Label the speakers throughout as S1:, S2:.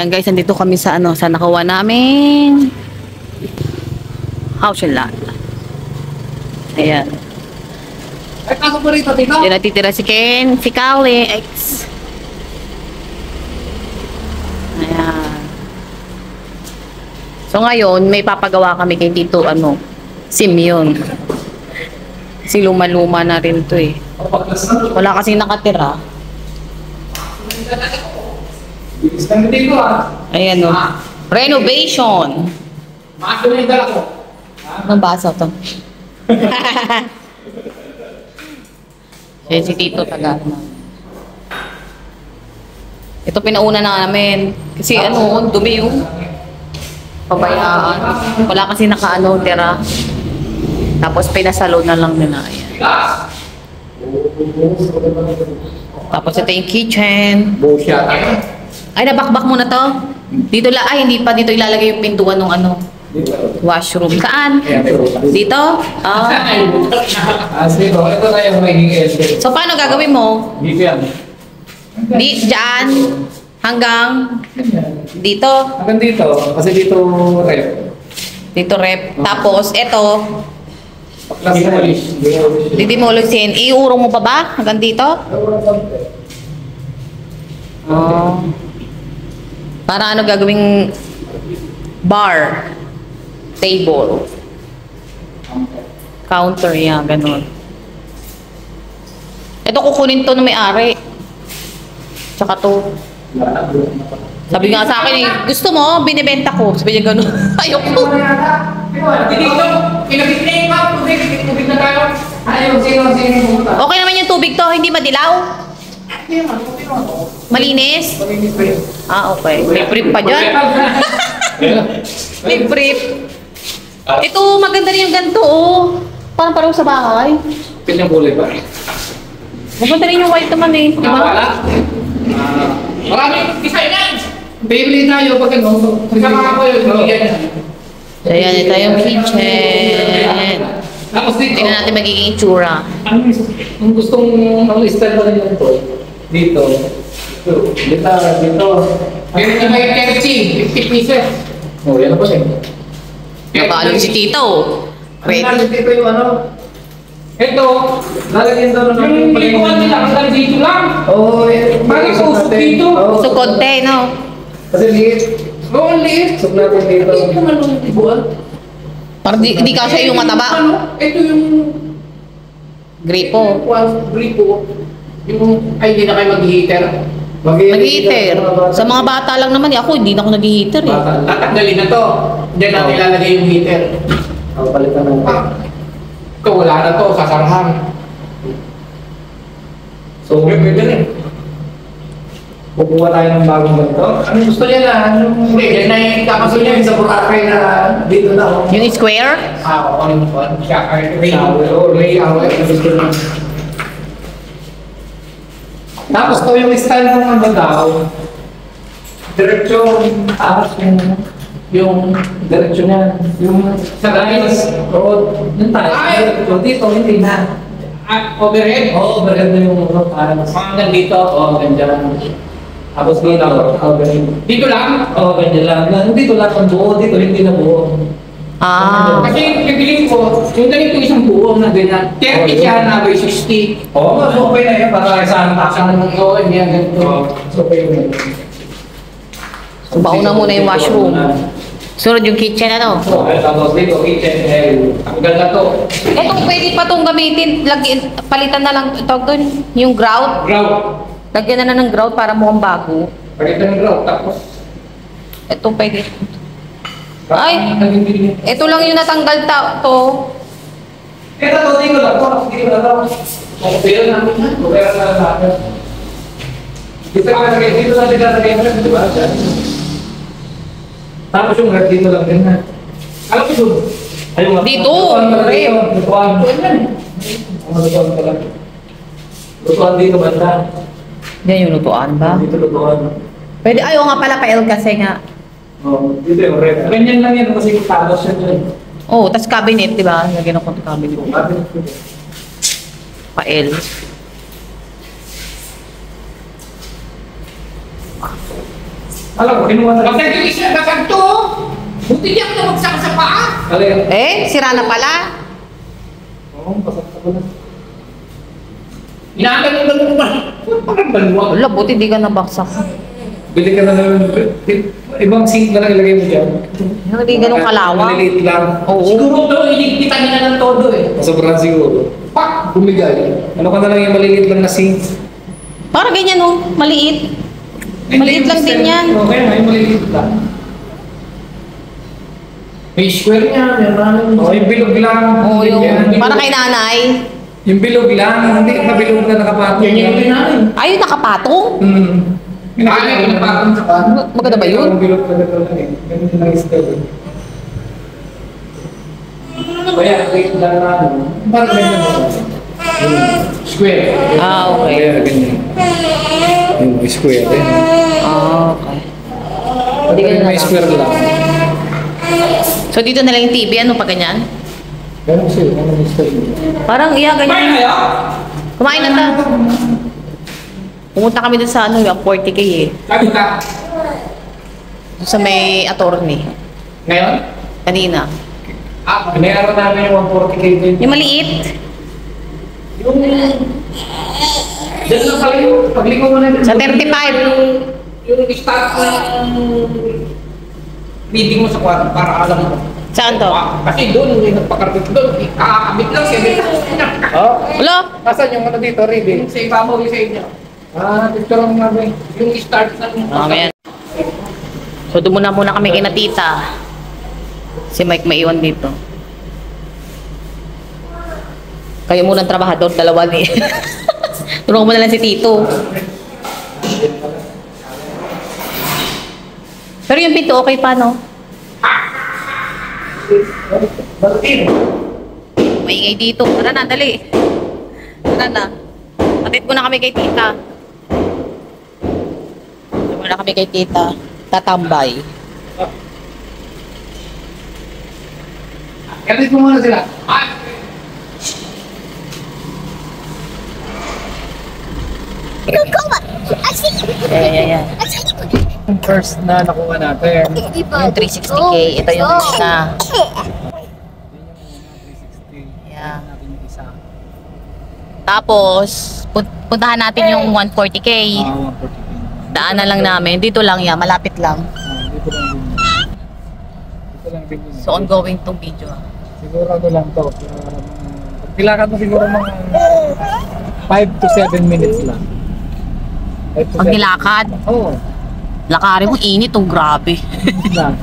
S1: Ayan guys, nandito kami sa ano, sa nakawa namin house and lot. Ayan.
S2: Ay, pasok mo rito, tito.
S1: Diyan natitira si Ken, si Kali, ex. Ayan. So ngayon, may papagawa kami kay Tito, ano, Simeon. Kasi luma-luma na rin to eh. Wala kasi nakatira.
S2: Isang dito
S1: Ayan o. Renovation.
S2: Maako na yung dala ko.
S1: Anong basa to? Si Tito taga. Ito pinauna na namin. Kasi ano, dumi yung pabayaan. Wala kasi nakaano, tira. Tapos pinasalo na lang nila. Ayan. Tapos ito yung kitchen.
S2: Bullshit tayo.
S1: Ay, nabakbak mo na to? Dito la, ay, hindi pa dito ilalagay yung pintuan ng ano, washroom. Saan? Dito? Ah.
S2: Sige, ito na yung magiging escape.
S1: So, paano gagawin mo?
S2: Dito yan.
S1: Dyan, hanggang dito.
S2: Hanggang dito, kasi dito rep.
S1: Dito rep. Tapos, ito,
S2: Demolish.
S1: didemolisin. Iurong mo pa ba? Hanggang dito? Oh. Para ano gagawing bar, table, counter, yan, ganun. Ito kukunin to ng may-ari. Tsaka to. Sabi nga sa akin eh, gusto mo, binibenta ko. Sabi niya ganun. Ayoko.
S2: Dito, kinabit na yung map. Tubig na tayo. Ayaw, sino pumunta?
S1: Okay naman yung tubig to, hindi madilaw. Malinis?
S2: Malinis pa yun.
S1: Ah, okay. May brief pa dyan. May brief. Ito, maganda rin yung ganito, oh. Parang sa bahay.
S2: Kanyang kulay ba?
S1: Maganda rin yung white naman eh. Di ba?
S2: Wala. Maraming design yan. Bibili tayo pag ano. Kasama ko yun.
S1: So, yan. Ito yung kitchen.
S2: Tapos dito.
S1: Tingnan natin magiging itsura.
S2: Kung gustong style pa rin ito. Dito. Dito. Dito may KFC. 50 pieces. Oh, yan po siya.
S1: Nabalog si Tito. Ready?
S2: Dito yung ano. Ito. Lalagyan daw na yung palikuan nila. Hanggang dito lang. Oo. Bakit sa usok dito?
S1: So, konti, no?
S2: Kasi liit. Oo, liit. Usok natin dito. Ito naman yung tibuan.
S1: Parang di kasi yung mataba.
S2: Ito yung
S1: Gripo.
S2: gripo. Yung, ay, hindi na kayo mag-heater.
S1: Mag-heater. Sa mga bata lang naman, ako hindi na ako nag-heater eh.
S2: Tatanggalin na to. Diyan natin ilalagay yung heater. Palitan ng Kung wala na to, sasarahan. So, pwede rin. Kukuha tayo ng bagong ganito. Ano gusto niya na? Hindi, yan na yung kakaso niya sa Boracay na dito na.
S1: Yung square?
S2: Oo, ano mo ba? Ray Hour. Gusto niya. Tapos to yung style ng ano daw. Diretso, tapos yung diretso niya. Yung sa guys, road. Yun tayo. Dito, hindi na. Overhead? Oo, overhead na yung road. Hanggang dito, oo, ganyan. Tapos dito, ganyan. Dito lang? Oo, ganyan lang. Dito lang ang buo, dito hindi na buo.
S1: Ah.
S2: Kasi pipiling ko, yung ganito isang buo na ganyan. 30 siya na by 60. Oo, mas okay na yan para sa taksan ng oo, hindi yan ganito. So, okay yun.
S1: So, bauna muna yung washroom. Sunod yung kitchen, ano?
S2: Tapos dito, kitchen, ang ganda to.
S1: Ito, pwede pa itong gamitin. Palitan na lang ito doon. Yung grout.
S2: Grout.
S1: Lagyan na ng grout para mukhang bago.
S2: Pagkita ng grout, tapos.
S1: Ito pwede. Ay! Ito lang yung natanggal to.
S2: Ito, dito lang to. Dito lang to. Pero namin yan. Pero na sa akin. Dito lang nilagay mo. Di ba? Tapos yung red dito lang din na. Alam mo doon?
S1: Dito!
S2: Lutuan. Lutuan pala. Lutuan dito banda.
S1: Yan yung lutuan ba?
S2: Dito lutuan.
S1: Pwede, ayaw nga pala pa-L kasi nga.
S2: Oh, dito yung red. Ganyan lang yan kasi tapos yan dyan.
S1: Oh, tas cabinet, di ba? Lagyan ako ng cabinet. Pa-L.
S2: Alam ko, kinuha na.
S3: Bakit yung isa na to? Buti di ako nabagsak sa paa.
S2: Alin?
S1: Sira na pala.
S2: Oo, basag ko na.
S3: Inaagad mo ba? Parang baluwag.
S1: Wala, buti di ka nabaksak.
S2: Bili ka na naman. Ibang sink na lang ilagay mo dyan.
S1: Hindi ganun kalawang.
S2: Maliliit lang.
S1: Oo.
S3: Siguro daw, iligpitan nila ng todo eh.
S2: Sobrang siguro.
S3: Pak!
S2: Bumigay. Ano ka na lang yung maliliit lang na sink?
S1: Para ganyan oh, maliit. Maliit lang din yan.
S2: Okay, may maliliit lang.
S3: May square niya, meron.
S2: Oh, yung bilog lang.
S1: Oo, yung
S2: Yan,
S1: para kay nanay.
S2: Yung bilog lang, hindi na bilog na nakapatong.
S3: Yan yung namin.
S1: Ay, nakapatong.
S3: Ay, yung napatong sa paa.
S1: Maganda ba yun?
S2: Yung bilog na gano'n eh. Ganun lang yung style. Kaya, wait lang na ano. Parang ganyan mo.
S3: Square.
S1: Okay.
S2: Kaya, ganyan. Yung square eh.
S1: Okay. Hindi ka na
S2: May
S1: lang.
S2: square lang.
S1: So dito na lang yung TV, ano pa ganyan?
S2: Ganun siya, ganun yung style.
S1: Parang iya,
S3: Kumain
S1: ganyan.
S3: kayo?
S1: Kumain na ta. Pumunta kami dun sa ano, yung 40K eh.
S3: Sabi ka.
S1: Dun sa may attorney.
S3: Ngayon?
S1: Kanina.
S2: Pinayaran namin yung 140K din.
S1: Yung maliit.
S3: Yung... Diyan lang pala yung pagliko mo na.
S1: Sa 35.
S3: Yung start ng meeting mo sa kwarto para alam mo.
S1: Saan to?
S3: Kasi doon, yung nagpakarbit doon, kakakabit lang siya.
S2: Oh,
S1: Wala.
S2: nasaan yung ano dito, Ribe?
S3: Yung sa ibabaw yung sa inyo.
S2: Picture lang namin.
S3: Yung start ng...
S1: Ayan. So doon muna kami kina tita. Si Mike maiwan dito. Kayo muna ang trabahador, dalawa ni. Tulungan mo na lang si Tito. Pero yung pinto okay pa, no? Maingay dito. Tara na, dali. Tara na. Atid mo na kami kay tita. Atid mo na kami kay tita. Tatambay.
S3: Kapit mo muna sila.
S1: Yeah.
S2: Yung first na nakuha natin.
S1: Yung 360K. Ito yung na. Yeah.
S2: natin yung isa.
S1: Tapos, puntahan natin yung 140K.
S2: 140K.
S1: Daanan lang namin. Dito lang yan. Malapit lang.
S2: Dito lang din. Dito lang din yun.
S1: So, ongoing tong video.
S2: Siguro ano lang to. Pagkilakan mo siguro mga 5 to 7 minutes lang. 5 to
S1: Pag
S2: 7.
S1: nilakad,
S2: Oo.
S1: lakari mo, init oh, grabe.
S2: Lang.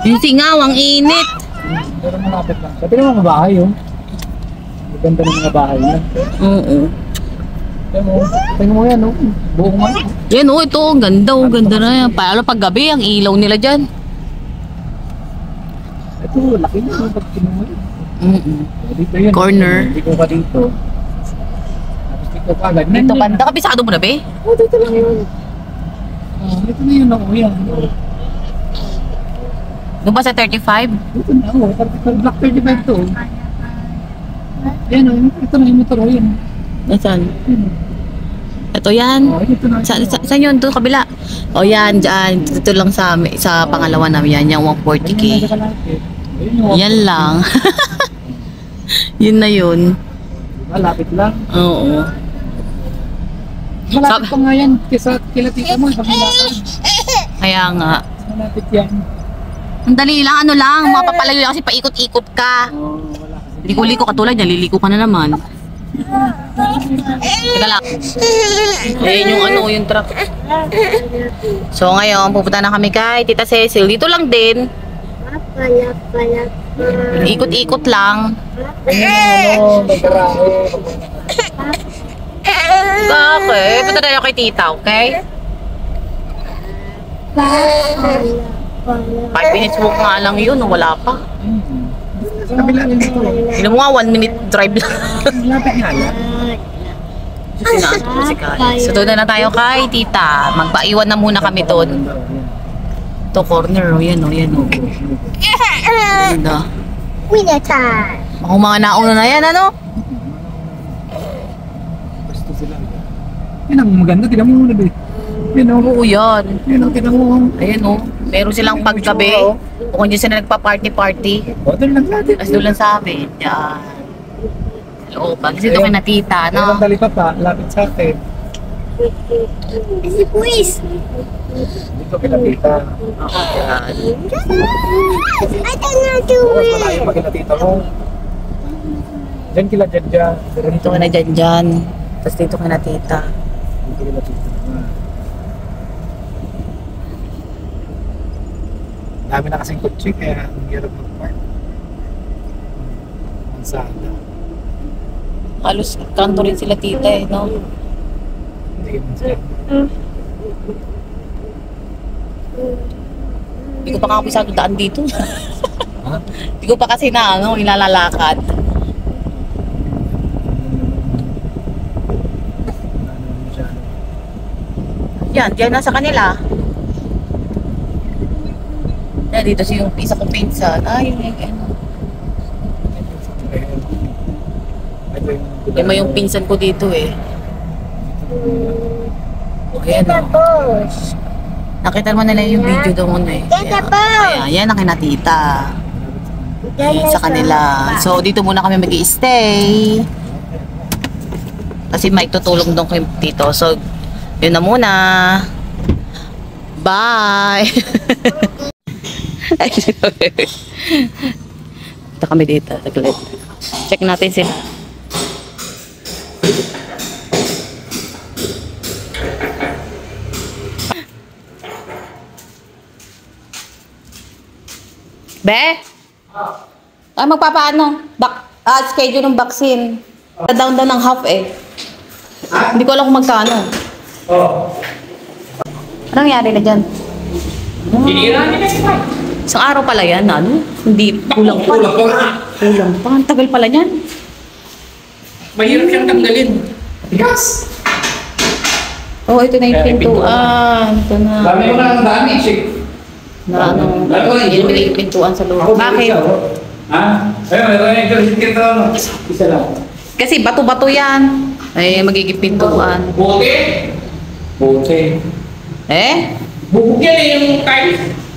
S1: Yung singaw, ang init.
S2: Pero malapit lang. Sabi naman mga bahay yun. Maganda ng mga bahay na.
S1: Oo.
S2: Tingnan mo yan, no? Buong man.
S1: Yan oh, ito, ang ganda oh, ganda na yan. Paano pag gabi, ang ilaw nila dyan.
S2: Ito, laki na yung pag kinuha yun. Dito yun.
S1: Corner.
S2: Dito ka dito. Tapos dito ka agad.
S1: Dito banda, kabisado mo na be?
S2: Oo, dito lang yun. Dito na yun ako yan.
S1: Doon ba sa 35?
S2: Dito na ako. Black 35 to. Ayan o, ito na yung motor o yan.
S1: Nasaan? Ito yan.
S2: Ito na.
S1: Saan yun? Doon, kabila. O yan, dyan. Dito lang sa pangalawa namin yan, yung 140K. Yan lang. Yun na yun.
S2: Malapit lang.
S1: Oo.
S2: Malapit pa nga yan. Kila tita mo, pagkilakad.
S1: Kaya nga.
S2: Malapit yan.
S1: Ang dali lang, ano lang, mapapalayo lang kasi paikot-ikot ka.
S2: Oo, wala kasi.
S1: Liko-liko katulad niya, liliko ka na naman. Teka lang. Ayun yung ano, yung truck. So ngayon, pupunta na kami kay Tita Cecil. Dito lang din. Ikot-ikot lang.
S2: Ano, nagkarahe.
S1: Okay, punta tayo kay Tita, okay? 5 minutes walk nga lang yun, wala pa.
S2: Sa kabila rin ito.
S1: Hindi mo nga, 1 minute drive lang.
S2: Malapit nga lang.
S1: So doon na tayo kay Tita. Magpaiwan na muna kami doon. Ito corner, oh, yan oh, yan oh. Ganda.
S4: Winner time!
S1: Ako mga nauna na yan, ano?
S2: Gusto sila. Yan ang maganda, tignan mo muna ba. Yun o.
S1: Oo, yan.
S2: Yun o, tinan mo.
S1: Ayan o. Meron silang paggabi. Kung hindi sila nagpa-party-party.
S2: O, doon lang natin.
S1: Tapos doon lang sa amin. Yan. Loob. Kasi ito kay na tita,
S2: Meron
S1: no?
S2: dali pa pa, lapit sa atin.
S4: Si Puis.
S2: Dito kila tita.
S1: Yan.
S4: I cannot do
S2: Oo, mas
S4: it.
S2: malayo pa kila tita mo. Diyan kila dyan.
S1: Dito kay na dyan. Tapos dito kay na tita.
S2: Dito kila tita naman. Dami na kasing kutsi, kaya ang hirap mag-park. Mansada.
S1: Halos kanto rin sila tita eh, no?
S2: Hindi ka mansada.
S1: Hindi ko pa nga pisado daan dito.
S2: Ha?
S1: Hindi ko pa kasi na, ano, ilalalakad.
S2: Wala naman masyado.
S1: Yan, diyan na sa kanila. Yan, dito si yung isa kong pinsan. Ay, yung ano.
S2: Ito
S1: Lima yung pinsan ko dito eh. Ayan o.
S4: Boss.
S1: Nakita mo nila yung video doon eh.
S4: Tita po.
S1: Ayan, yan ang kinatita. Ayan, sa kanila. So, dito muna kami mag-i-stay. Kasi may tutulong doon kay Tito. So, yun na muna. Bye! Ay, ito kami dito. Taglit. Check natin sila. Be? Ay, magpapaano? Schedule ng vaccine. Down daw ng half eh. Hindi ko alam kung magkano.
S2: Oo.
S1: Anong nangyari na dyan?
S3: Hinira niya na siya.
S1: Isang araw pala yan, ano? Hindi, kulang pa.
S3: Kulang pa nga.
S1: Kulang pa. Ang tagal pala yan.
S3: Mahirap siyang tanggalin. Tigas.
S1: Oh, ito na yung
S2: Kaya
S1: pintuan. Ito na.
S2: Dami mo na ang dami, Chick.
S1: Na ano,
S2: Lalo na
S1: yun
S2: yung
S1: yung pintuan sa loob.
S2: Ako,
S1: Bakit?
S2: Ha? Ayun, meron yung kirsikin ito. Isa lang.
S1: Kasi bato-bato yan. Ay, magiging pintuan.
S3: Bote.
S2: Bote.
S1: Eh?
S3: Bubog yan eh, yung tiles.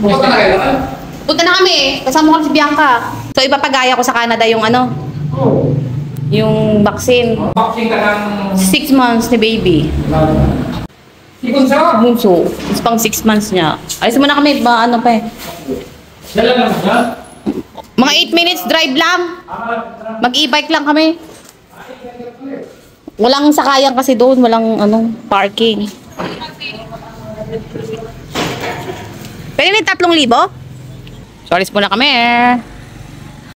S2: Punta na kayo, ha?
S1: Punta na kami eh. Kasama ko si Bianca. So, ipapagaya ko sa Canada yung ano,
S2: Oo.
S1: yung vaccine.
S3: Boxing ka ng...
S1: 6 months ni baby.
S3: Ikon sa...
S1: Bunso. It's pang 6 months niya. Alis mo na kami. Ba, ano pa eh.
S3: Dala naman siya.
S1: Mga 8 minutes drive lang. Mag-e-bike lang kami. Walang sakayan kasi doon. Walang ano, parking. Pwede may 3,000? So, alis muna kami.